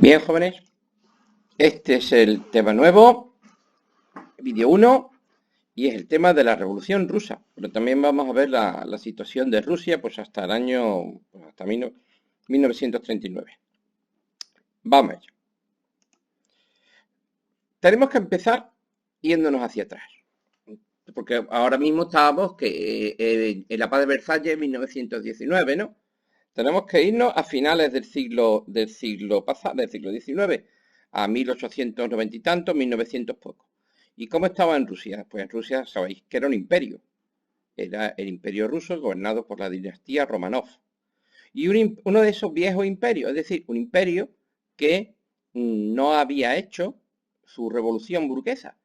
Bien, jóvenes, este es el tema nuevo, vídeo uno, y es el tema de la Revolución Rusa. Pero también vamos a ver la situación de Rusia pues hasta el año, pues, hasta 1939. Vamos a ello. Tenemos que empezar yéndonos hacia atrás, porque ahora mismo estábamos en la paz de Versalles en 1919, ¿no? Tenemos que irnos a finales del siglo pasado, del siglo XIX, a 1890 y tanto, 1900 poco. ¿Y cómo estaba en Rusia? Pues en Rusia sabéis que era un imperio. Era el imperio ruso gobernado por la dinastía Romanov. Y uno de esos viejos imperios, es decir, un imperio que no había hecho su revolución burguesa.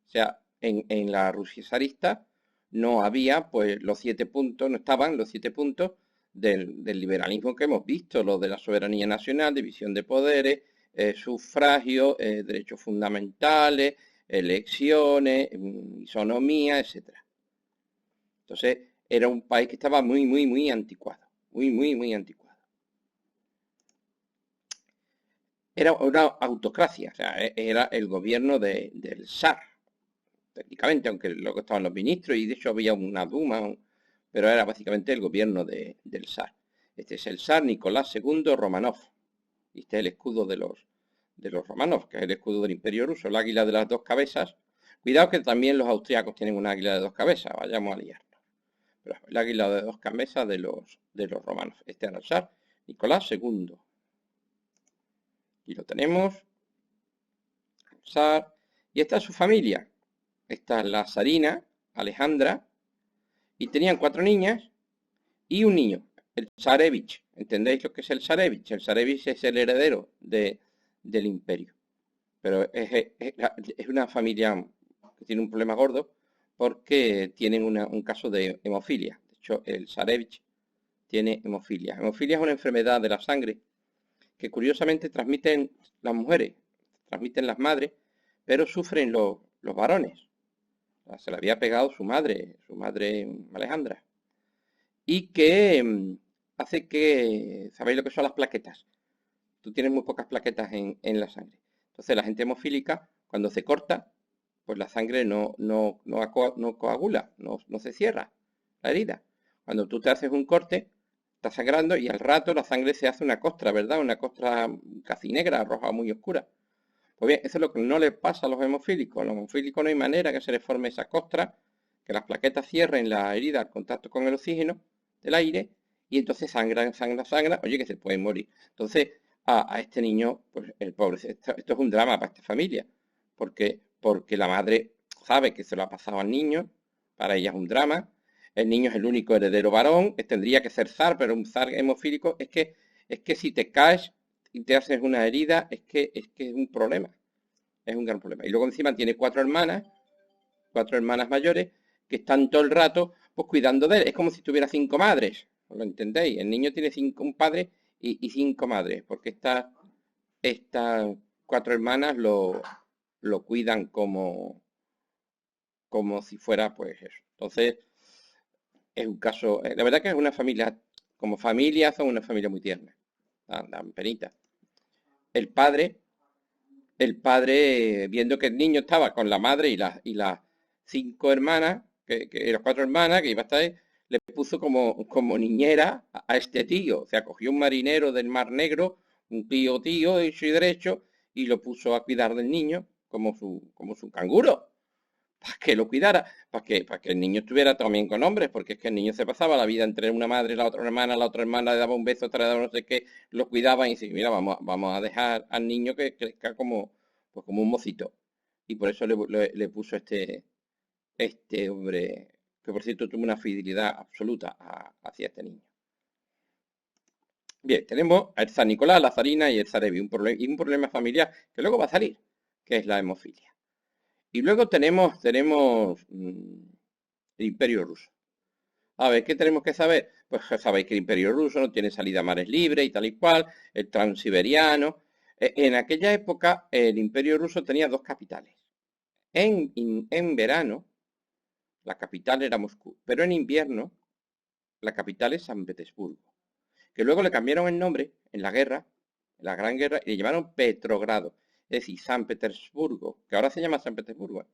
O sea, en la Rusia zarista no había, pues, los 7 puntos, no estaban los 7 puntos del liberalismo que hemos visto, los de la soberanía nacional, división de poderes, sufragio, derechos fundamentales, elecciones, isonomía, etcétera. Entonces, era un país que estaba muy, muy, muy anticuado, muy, muy, muy anticuado. Era una autocracia, o sea, era el gobierno del zar, técnicamente, aunque luego estaban los ministros y de hecho había una Duma, pero era básicamente el gobierno del zar. Este es el zar Nicolás II Romanov. Y este es el escudo de los Romanov, que es el escudo del Imperio Ruso, el águila de las dos cabezas. Cuidado que también los austriacos tienen un águila de dos cabezas, vayamos a liarnos. Pero el águila de dos cabezas de los Romanov. Este era el zar Nicolás II. Y lo tenemos. El zar. Y esta es su familia. Esta es la zarina, Alejandra, y tenían 4 niñas y un niño, el zarevich. ¿Entendéis lo que es el zarevich? El zarevich es el heredero del imperio. Pero es una familia que tiene un problema gordo porque tienen un caso de hemofilia. De hecho, el zarevich tiene hemofilia. Hemofilia es una enfermedad de la sangre que curiosamente transmiten las mujeres, transmiten las madres, pero sufren los varones. Se le había pegado su madre Alejandra. Y que hace que, ¿sabéis lo que son las plaquetas? Tú tienes muy pocas plaquetas en la sangre. Entonces la gente hemofílica, cuando se corta, pues la sangre no coagula, no se cierra la herida. Cuando tú te haces un corte, está sangrando y al rato la sangre se hace una costra, ¿verdad? Una costra casi negra, roja, muy oscura. Pues bien, eso es lo que no le pasa a los hemofílicos. A los hemofílicos no hay manera que se les forme esa costra, que las plaquetas cierren la herida al contacto con el oxígeno del aire y entonces sangran, oye, que se pueden morir. Entonces, a este niño, pues el pobre, esto es un drama para esta familia, porque la madre sabe que se lo ha pasado al niño, para ella es un drama, el niño es el único heredero varón, tendría que ser zar, pero un zar hemofílico es que si te caes y te haces una herida, es un problema, es un gran problema. Y luego encima tiene 4 hermanas mayores, que están todo el rato pues cuidando de él. Es como si tuviera 5 madres, ¿lo entendéis? El niño tiene un padre y 5 madres, porque estas 4 hermanas lo cuidan como si fuera pues eso. Entonces, es un caso, la verdad que es una familia, como familia, son una familia muy tierna, dan penita. El padre viendo que el niño estaba con la madre y las 5 hermanas, que las 4 hermanas, que iba a estar ahí, le puso como niñera a este tío. O sea, cogió un marinero del Mar Negro, un tío, hecho y derecho, y lo puso a cuidar del niño como su canguro, para que lo cuidara, para que el niño estuviera también con hombres, porque es que el niño se pasaba la vida entre una madre y la otra hermana le daba un beso, otra le daba no sé qué, lo cuidaban y dice, mira, vamos a dejar al niño que crezca pues como un mocito. Y por eso le puso este hombre, que por cierto tuvo una fidelidad absoluta hacia este niño. Bien, tenemos a San Nicolás, la zarina y el zarevi, un problema familiar que luego va a salir, que es la hemofilia. Y luego tenemos el Imperio Ruso. A ver, ¿qué tenemos que saber? Pues sabéis que el Imperio Ruso no tiene salida a mares libres y tal y cual, el transiberiano. En aquella época el Imperio Ruso tenía 2 capitales. En verano la capital era Moscú, pero en invierno la capital es San Petersburgo, que luego le cambiaron el nombre en la la Gran Guerra, y le llamaron Petrogrado. Es decir, San Petersburgo, que ahora se llama San Petersburgo.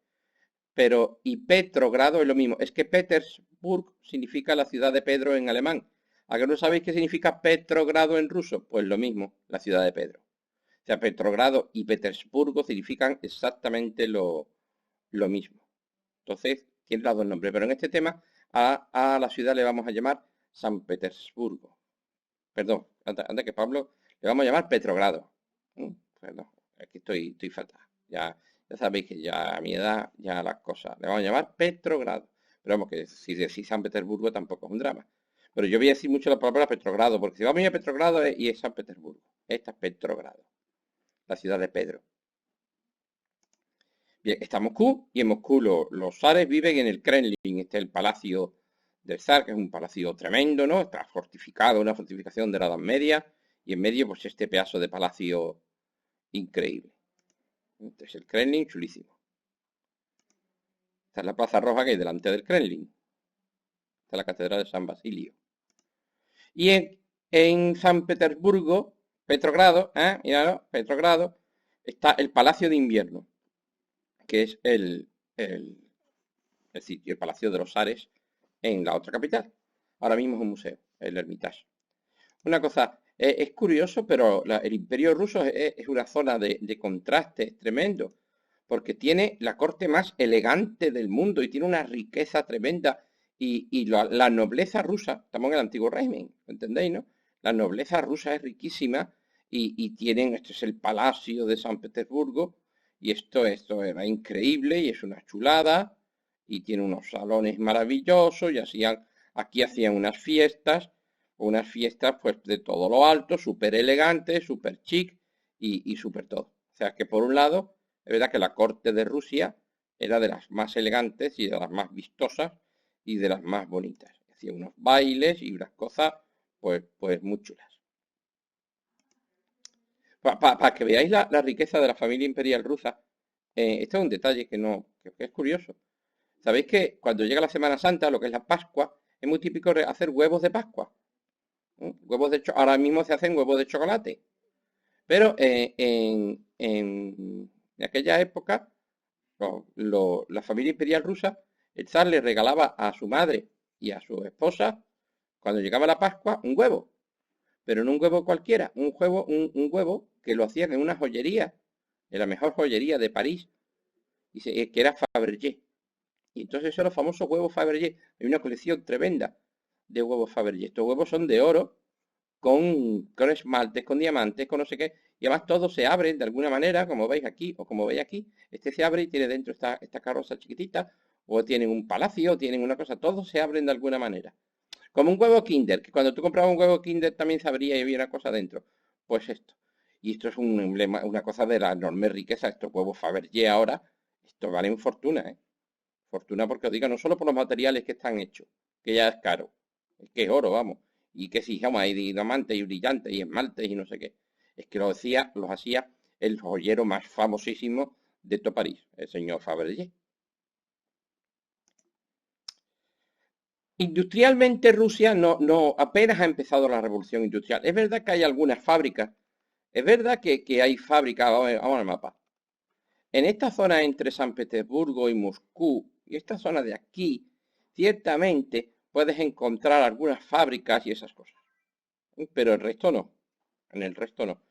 Pero, y Petrogrado es lo mismo. Es que Petersburg significa la ciudad de Pedro en alemán. ¿A que no sabéis qué significa Petrogrado en ruso? Pues lo mismo, la ciudad de Pedro. O sea, Petrogrado y Petersburgo significan exactamente lo mismo. Entonces, tiene los dos nombres. Pero en este tema, a la ciudad le vamos a llamar San Petersburgo. Perdón, antes que Pablo, le vamos a llamar Petrogrado. Perdón, aquí estoy fatal. Ya sabéis que ya a mi edad, ya las cosas. Le vamos a llamar Petrogrado. Pero vamos, que si decís San Petersburgo tampoco es un drama. Pero yo voy a decir mucho la palabra Petrogrado, porque si vamos a ir a Petrogrado y es San Petersburgo. Esta es Petrogrado, la ciudad de Pedro. Bien, está Moscú, y en Moscú los zares viven en el Kremlin. Este es el palacio del zar, que es un palacio tremendo, ¿no? Está fortificado, una fortificación de la Edad Media, y en medio, pues este pedazo de palacio increíble. Este es el Kremlin, chulísimo. Esta es la Plaza Roja que hay delante del Kremlin. Esta es la Catedral de San Basilio. Y en San Petersburgo, Petrogrado, Petrogrado, está el Palacio de Invierno, que es el sitio, el Palacio de los Zares, en la otra capital. Ahora mismo es un museo, el Hermitage. Una cosa, es curioso, pero el Imperio Ruso es una zona de contraste tremendo, porque tiene la corte más elegante del mundo y tiene una riqueza tremenda. Y la nobleza rusa, estamos en el antiguo régimen, ¿entendéis, no? La nobleza rusa es riquísima y tienen, este es el Palacio de San Petersburgo, y esto era increíble y es una chulada, y tiene unos salones maravillosos, y aquí hacían unas fiestas pues de todo lo alto, súper elegantes, súper chic y súper todo. O sea que por un lado, es verdad que la corte de Rusia era de las más elegantes y de las más vistosas y de las más bonitas. Hacía unos bailes y unas cosas pues muy chulas. Para que veáis la riqueza de la familia imperial rusa, esto es un detalle que es curioso. Sabéis que cuando llega la Semana Santa, lo que es la Pascua, es muy típico hacer huevos de Pascua. Ahora mismo se hacen huevos de chocolate. Pero en aquella época, la familia imperial rusa, el zar le regalaba a su madre y a su esposa, cuando llegaba la Pascua, un huevo. Pero no un huevo cualquiera, un huevo que lo hacían en una joyería, en la mejor joyería de París, que era Fabergé. Y entonces son los famosos huevos Fabergé. Hay una colección tremenda de huevos Fabergé. Estos huevos son de oro, con esmaltes, con diamantes, con no sé qué, y además todos se abren de alguna manera, como veis aquí, o como veis aquí, este se abre y tiene dentro esta carroza chiquitita, o tienen un palacio, o tienen una cosa, todos se abren de alguna manera. Como un huevo Kinder, que cuando tú comprabas un huevo Kinder también se abría y había una cosa dentro. Pues esto. Y esto es un emblema, una cosa de la enorme riqueza, estos huevos Fabergé ahora, esto valen fortuna, ¿eh? Fortuna porque os diga, no solo por los materiales que están hechos, que ya es caro, es que es oro, vamos, y que si jamás hay diamantes y brillantes y esmaltes y no sé qué, es que los hacía el joyero más famosísimo de todo París, el señor Fabergé. Industrialmente Rusia no apenas ha empezado la revolución industrial. Es verdad que hay algunas fábricas, es verdad que hay fábricas, vamos al mapa. En esta zona entre San Petersburgo y Moscú, y esta zona de aquí, ciertamente puedes encontrar algunas fábricas y esas cosas. Pero el resto no. En el resto no.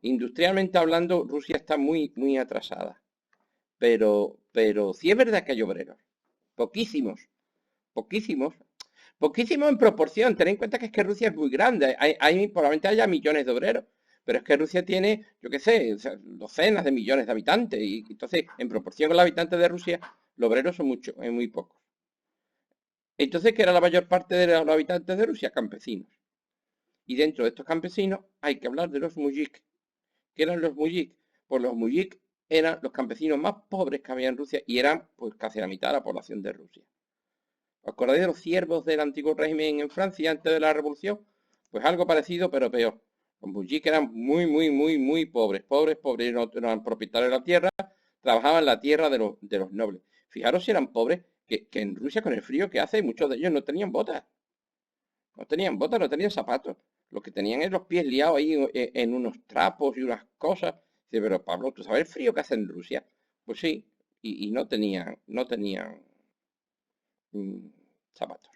Industrialmente hablando, Rusia está muy atrasada. Pero sí es verdad que hay obreros. Poquísimos. Poquísimos. Poquísimos en proporción. Ten en cuenta que es que Rusia es muy grande. Probablemente haya millones de obreros. Pero es que Rusia tiene, yo qué sé, docenas de millones de habitantes. Y entonces, en proporción con los habitantes de Rusia, los obreros son muy pocos. Entonces, ¿qué era la mayor parte de los habitantes de Rusia? Campesinos. Y dentro de estos campesinos hay que hablar de los muyik. ¿Qué eran los muyik? Pues los muyik eran los campesinos más pobres que había en Rusia y eran pues casi la mitad de la población de Rusia. ¿Os acordáis de los siervos del antiguo régimen en Francia antes de la revolución? Pues algo parecido, pero peor. Los muyik eran muy pobres, pobres, no eran propietarios de la tierra, trabajaban la tierra de los nobles. Fijaros si eran pobres, que en Rusia con el frío que hace, muchos de ellos no tenían botas, no tenían zapatos. Lo que tenían es los pies liados ahí en unos trapos y unas cosas. Dice, pero Pablo, ¿tú sabes el frío que hace en Rusia? Pues sí, y no tenían mm, zapatos.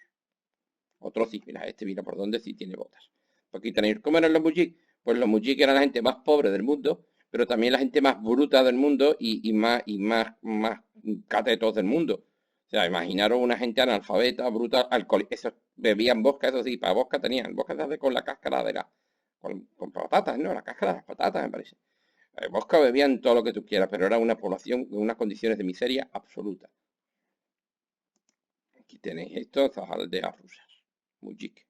Otro sí, mira por dónde sí tiene botas. Porque aquí tenéis, ¿cómo eran los mujik? Pues los mujik eran la gente más pobre del mundo, pero también la gente más bruta del mundo y más catetos del mundo. O sea, imaginaros una gente analfabeta, bruta, alcohólica. Esos bebían vodka, eso sí, para vodka tenían. Vodka se hace con la cáscara de la... Con patatas, ¿no? La cáscara de las patatas, me parece. Vodka bebían todo lo que tú quieras, pero era una población con unas condiciones de miseria absoluta. Aquí tenéis esto, estas aldeas rusas. Mujik.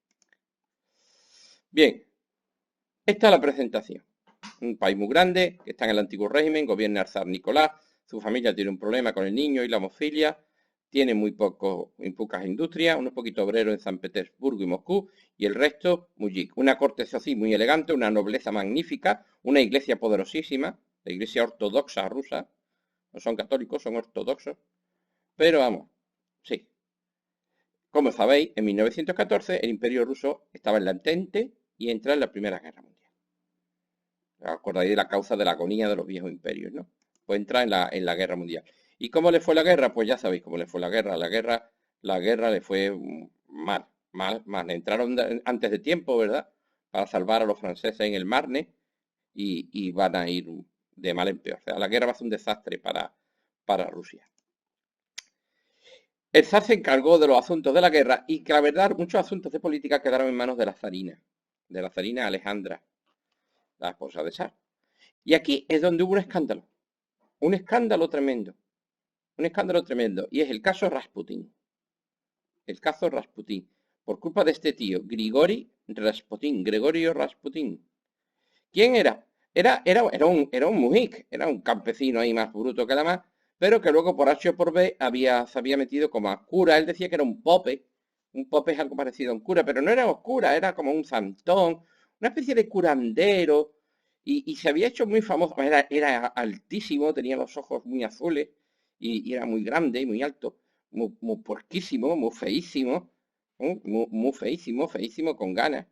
Bien, esta es la presentación. Un país muy grande, que está en el antiguo régimen, gobierna el zar Nicolás, su familia tiene un problema con el niño y la hemofilia, tiene muy pocas industrias, unos poquitos obreros en San Petersburgo y Moscú, y el resto, Mujik. Una corte, eso sí, muy elegante, una nobleza magnífica, una iglesia poderosísima, la iglesia ortodoxa rusa, no son católicos, son ortodoxos, pero vamos, sí. Como sabéis, en 1914 el imperio ruso estaba en la entente y entra en la Primera Guerra Mundial. ¿Os acordáis de la causa de la agonía de los viejos imperios, no? Pues entra en la Guerra Mundial. ¿Y cómo le fue la guerra? Pues ya sabéis cómo le fue la guerra. La guerra le fue mal, mal, mal. Entraron antes de tiempo, ¿verdad? Para salvar a los franceses en el Marne y van a ir de mal en peor. O sea, la guerra va a ser un desastre para Rusia. El zar se encargó de los asuntos de la guerra y que la verdad muchos asuntos de política quedaron en manos de la zarina Alejandra, la esposa de zar. Y aquí es donde hubo un escándalo tremendo, y es el caso Rasputín, por culpa de este tío, Gregorio Rasputín. ¿Quién era? Era un mujik, era un campesino ahí más bruto que la más, pero que luego por H o por B se había metido como a cura. Él decía que era un pope. Un pope es algo parecido a un cura, pero no era un cura, era como un santón, una especie de curandero, y se había hecho muy famoso. Era altísimo, tenía los ojos muy azules, y era muy grande y muy alto, muy porquísimo, muy feísimo, muy feísimo, feísimo con ganas.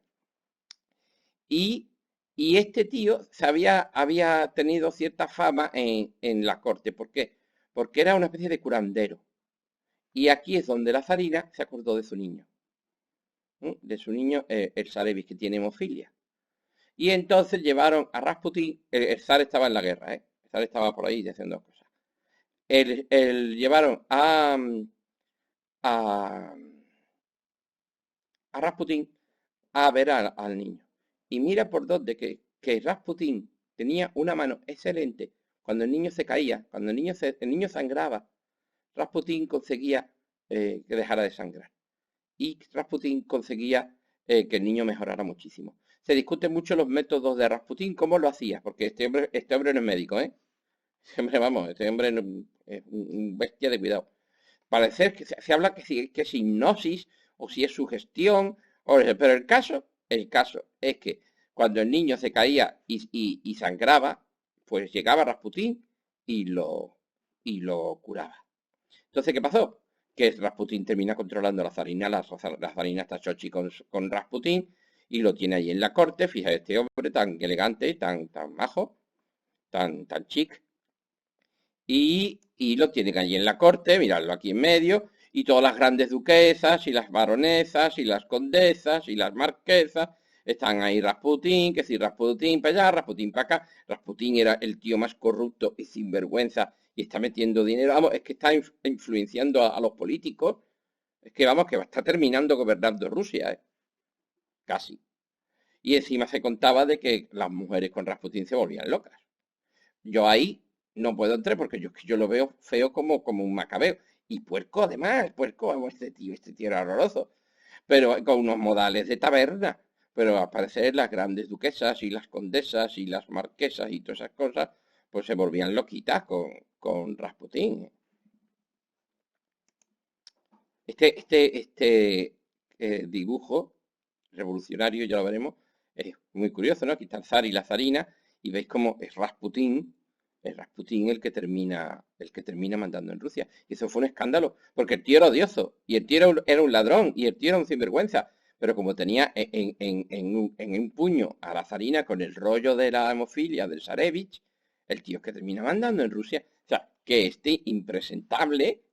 Y, y este tío había tenido cierta fama en la corte. ¿Por qué? Porque era una especie de curandero. Y aquí es donde la zarina se acordó de su niño. De su niño, el Zarevis, que tiene hemofilia. Y entonces llevaron a Rasputín. El zar estaba en la guerra, ¿eh? El zar estaba por ahí haciendo cosas. Llevaron a, a Rasputín a ver al niño. Y mira por dónde que Rasputín tenía una mano excelente. Cuando el niño se caía, cuando el niño sangraba, Rasputín conseguía que dejara de sangrar. Y Rasputín conseguía que el niño mejorara muchísimo. Se discuten mucho los métodos de Rasputín, cómo lo hacía, porque este hombre no es médico, ¿eh? Este hombre es un bestia de cuidado. Parece que se habla que es hipnosis o si es sugestión, pero el caso es que cuando el niño se caía y sangraba, pues llegaba Rasputín y lo curaba. Entonces, ¿qué pasó? Que Rasputín termina controlando la zarina, la zarina está chochi con Rasputín y lo tiene ahí en la corte. Fíjate, este hombre tan elegante, tan majo, tan chic, y lo tienen allí en la corte, miradlo aquí en medio, y todas las grandes duquesas, y las baronesas, y las condesas, y las marquesas, están ahí Rasputín, que si Rasputín para allá, Rasputín para acá. Rasputín era el tío más corrupto y sinvergüenza, y está metiendo dinero, vamos, es que está influenciando a los políticos, es que vamos, que está terminando gobernando Rusia, casi. Y encima se contaba de que las mujeres con Rasputín se volvían locas. Yo ahí no puedo entrar porque yo lo veo feo como un macabeo. Y puerco además, puerco, vamos, este tío era horroroso. Pero con unos modales de taberna. Pero al parecer las grandes duquesas y las condesas y las marquesas y todas esas cosas, pues se volvían loquitas con Rasputín. Este dibujo revolucionario, ya lo veremos, es muy curioso, ¿no? Aquí está el zar y la zarina, y veis cómo es Rasputín el que termina mandando en Rusia. Y eso fue un escándalo, porque el tío era odioso, y el tío era un ladrón, y el tío era un sinvergüenza. pero como tenía en un puño a la zarina con el rollo de la hemofilia del Zarevich, el tío es que termina mandando en Rusia. O sea, que este impresentable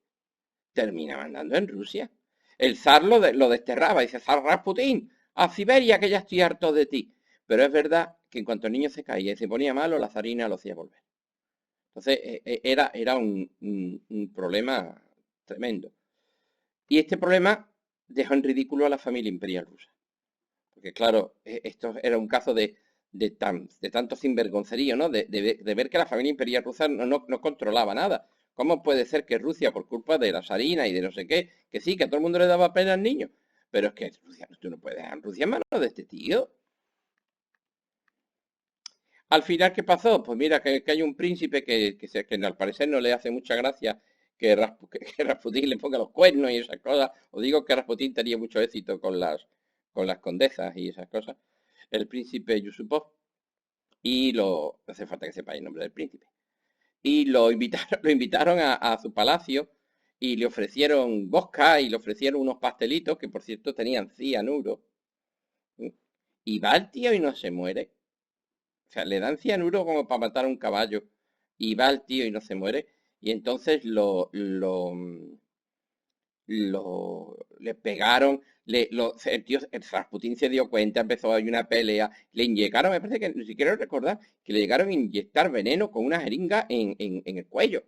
termina mandando en Rusia. El zar lo desterraba, dice, zar Rasputín, a Siberia que ya estoy harto de ti. Pero es verdad que en cuanto el niño se caía y se ponía malo, la zarina lo hacía volver. Entonces era un problema tremendo. Y este problema dejó en ridículo a la familia imperial rusa. Porque claro, esto era un caso de tanto sinvergoncerío, ¿no? De ver que la familia imperial rusa no controlaba nada. ¿Cómo puede ser que Rusia, por culpa de la zarina y de no sé qué, que sí, que a todo el mundo le daba pena al niño? Pero es que Rusia, tú no puedes dejar Rusia en manos de este tío. Al final, ¿qué pasó? Pues mira, que hay un príncipe que al parecer no le hace mucha gracia que Rasputín le ponga los cuernos y esas cosas. Os digo que Rasputín tenía mucho éxito con las condesas y esas cosas. El príncipe Yusupov, no hace falta que sepáis el nombre del príncipe, y lo invitaron, lo invitaron a su palacio y le ofrecieron vodka y le ofrecieron unos pastelitos que por cierto tenían cianuro. Y va el tío y no se muere. O sea, le dan cianuro como para matar a un caballo. Y va el tío y no se muere. Y entonces le pegaron. El tío, el Rasputín se dio cuenta, empezó a haber una pelea. Le inyectaron, me parece que ni siquiera recordar, que le llegaron a inyectar veneno con una jeringa en el cuello.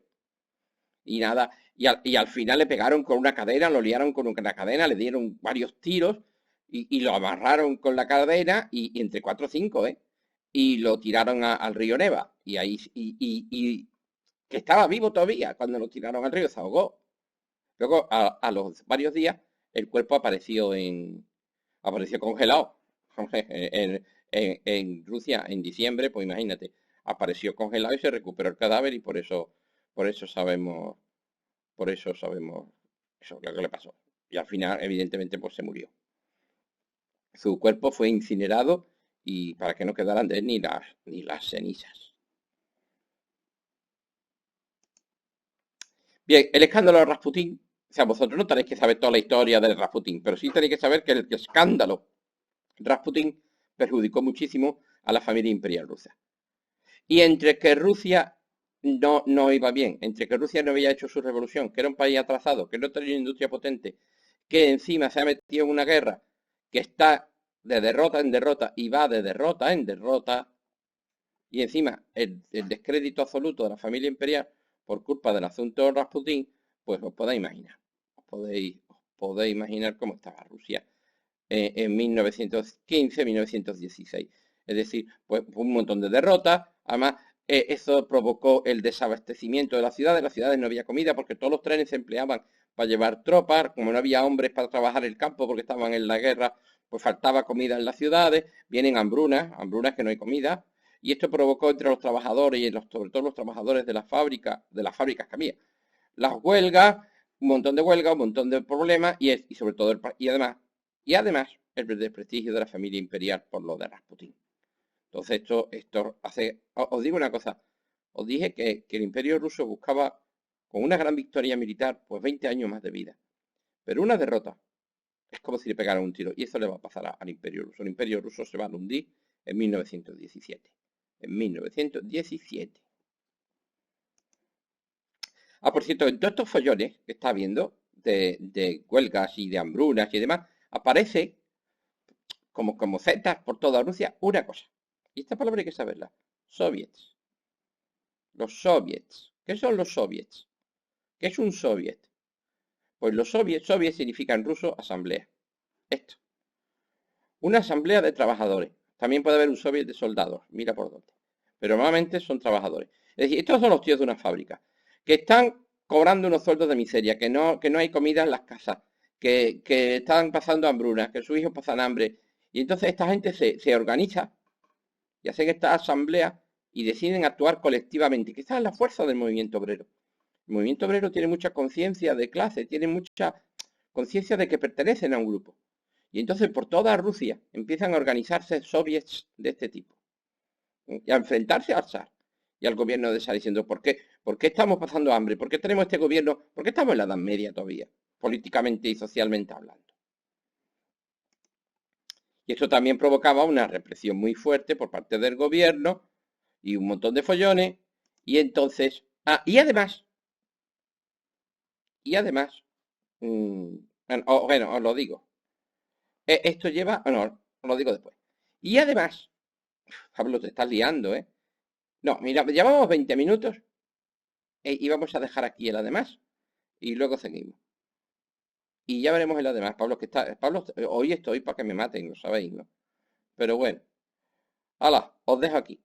Y nada, y al final le pegaron con una cadena, lo liaron con una cadena, le dieron varios tiros y lo amarraron con la cadena y entre cuatro o cinco, ¿eh? Y lo tiraron al río Neva. Y ahí, que estaba vivo todavía cuando lo tiraron al río, se ahogó. Luego, a los varios días, el cuerpo apareció congelado. En Rusia, en diciembre, pues imagínate, apareció congelado y se recuperó el cadáver y por eso sabemos por eso sabemos eso, lo que le pasó. Y al final, evidentemente, pues se murió. Su cuerpo fue incinerado y para que no quedaran de él ni las cenizas. Bien, el escándalo de Rasputín. O sea, vosotros no tenéis que saber toda la historia de Rasputín, pero sí tenéis que saber que el escándalo Rasputín perjudicó muchísimo a la familia imperial rusa. Y entre que Rusia no iba bien, entre que Rusia no había hecho su revolución, que era un país atrasado, que no tenía una industria potente, que encima se ha metido en una guerra que está de derrota en derrota y va de derrota en derrota, y encima el descrédito absoluto de la familia imperial por culpa del asunto de Rasputín, pues os podéis imaginar. Os podéis imaginar cómo estaba Rusia en 1915, 1916. Es decir, pues un montón de derrotas. Además, eso provocó el desabastecimiento de las ciudades no había comida porque todos los trenes se empleaban para llevar tropas, como no había hombres para trabajar el campo porque estaban en la guerra, pues faltaba comida en las ciudades, vienen hambrunas que no hay comida, y esto provocó entre los trabajadores y sobre todo los trabajadores de las fábricas que había, las huelgas, un montón de huelgas, un montón de problemas y sobre todo y además el desprestigio de la familia imperial por lo de Rasputín. Entonces esto hace, os digo una cosa, os dije que el imperio ruso buscaba con una gran victoria militar pues 20 años más de vida, pero una derrota es como si le pegaran un tiro y eso le va a pasar al imperio ruso. El imperio ruso se va a hundir en 1917. En 1917. Por cierto, en todos estos follones que está viendo de huelgas y de hambrunas y demás, aparece como zetas por toda Rusia una cosa. Y esta palabra hay que saberla. Soviets. Los soviets. ¿Qué son los soviets? ¿Qué es un soviet? Pues los soviets significa en ruso asamblea. Esto. Una asamblea de trabajadores. También puede haber un soviet de soldados. Mira por dónde. Pero normalmente son trabajadores. Es decir, estos son los tíos de una fábrica. Que están cobrando unos sueldos de miseria. Que no hay comida en las casas. Que están pasando hambrunas. Que sus hijos pasan hambre. Y entonces esta gente se organiza y hacen esta asamblea y deciden actuar colectivamente, que esa es la fuerza del movimiento obrero. El movimiento obrero tiene mucha conciencia de clase, tiene mucha conciencia de que pertenecen a un grupo. Y entonces por toda Rusia empiezan a organizarse soviets de este tipo y a enfrentarse al zar y al gobierno de zar diciendo ¿por qué estamos pasando hambre? ¿Por qué tenemos este gobierno? ¿Por qué estamos en la Edad Media todavía? Políticamente y socialmente hablando. Y eso también provocaba una represión muy fuerte por parte del gobierno y un montón de follones. Y entonces, y además, mm, bueno, os lo digo. Esto lleva, no, os lo digo después. Y además, Pablo, te estás liando, ¿eh? No, mira, llevamos 20 minutos y vamos a dejar aquí el además y luego seguimos. Y ya veremos el además, Pablo, Pablo, hoy estoy para que me maten, lo sabéis, ¿no? Pero bueno, hala, os dejo aquí.